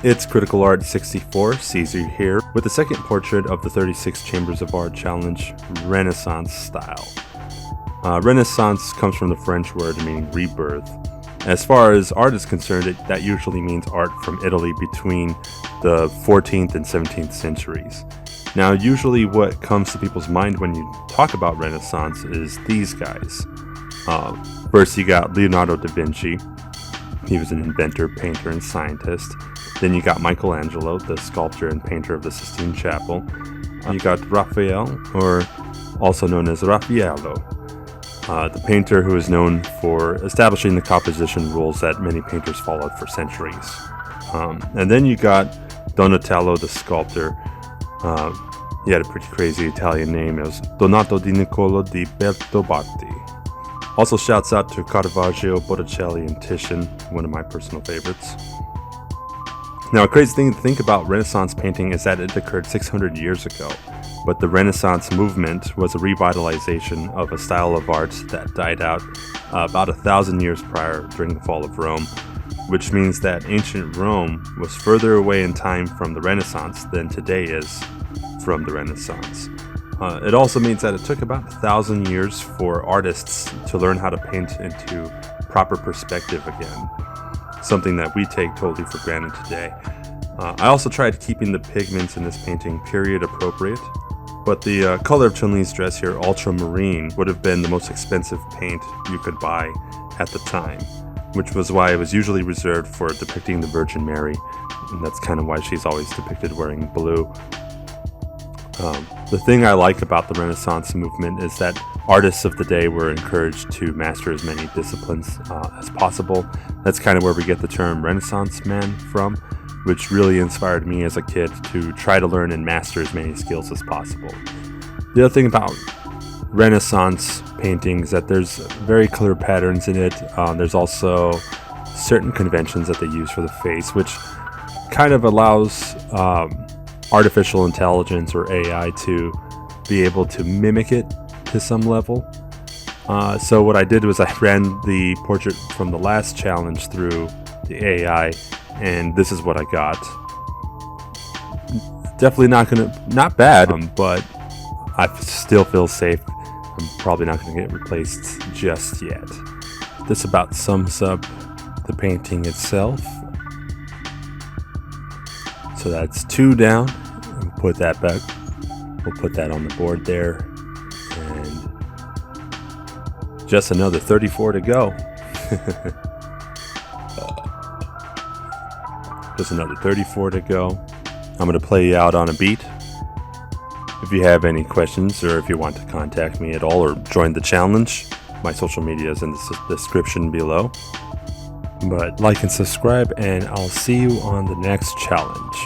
It's Critical Art 64, Caesar here, with the second portrait of the 36 Chambers of Art Challenge, Renaissance style. Renaissance comes from the French word meaning rebirth. As far as art is concerned, that usually means art from Italy between the 14th and 17th centuries. Now, usually what comes to people's mind when you talk about Renaissance is these guys. First, you got Leonardo da Vinci. He was an inventor, painter, and scientist. Then you got Michelangelo, the sculptor and painter of the Sistine Chapel. You got Raphael, or also known as Raffaello, the painter who is known for establishing the composition rules that many painters followed for centuries. And then you got Donatello, the sculptor. He had a pretty crazy Italian name. It was Donato di Niccolo di Bertobatti. Also shouts out to Caravaggio, Botticelli, and Titian, one of my personal favorites. Now, a crazy thing to think about Renaissance painting is that it occurred 600 years ago, but the Renaissance movement was a revitalization of a style of art that died out about 1,000 years prior during the fall of Rome, which means that ancient Rome was further away in time from the Renaissance than today is from the Renaissance. It also means that it took about 1,000 years for artists to learn how to paint into proper perspective again, something that we take totally for granted today. I also tried keeping the pigments in this painting period appropriate, but the color of Chun Li's dress here, ultramarine, would have been the most expensive paint you could buy at the time, which was why it was usually reserved for depicting the Virgin Mary, and that's kind of why she's always depicted wearing blue. The thing I like about the Renaissance movement is that artists of the day were encouraged to master as many disciplines as possible. That's kind of where we get the term Renaissance man from, which really inspired me as a kid to try to learn and master as many skills as possible. The other thing about Renaissance painting is that there's very clear patterns in it. There's also certain conventions that they use for the face, which kind of allows artificial intelligence or AI to be able to mimic it to some level. So what I did was I ran the portrait from the last challenge through the AI, and this is what I got. Definitely not bad, but I still feel safe. I'm probably not going to get replaced just yet. This about sums up the painting itself. So that's 2 down. We'll put that back. We'll put that on the board there. And just another 34 to go. Just another 34 to go. I'm going to play you out on a beat. If you have any questions or if you want to contact me at all or join the challenge, my social media is in the description below. But like and subscribe, and I'll see you on the next challenge.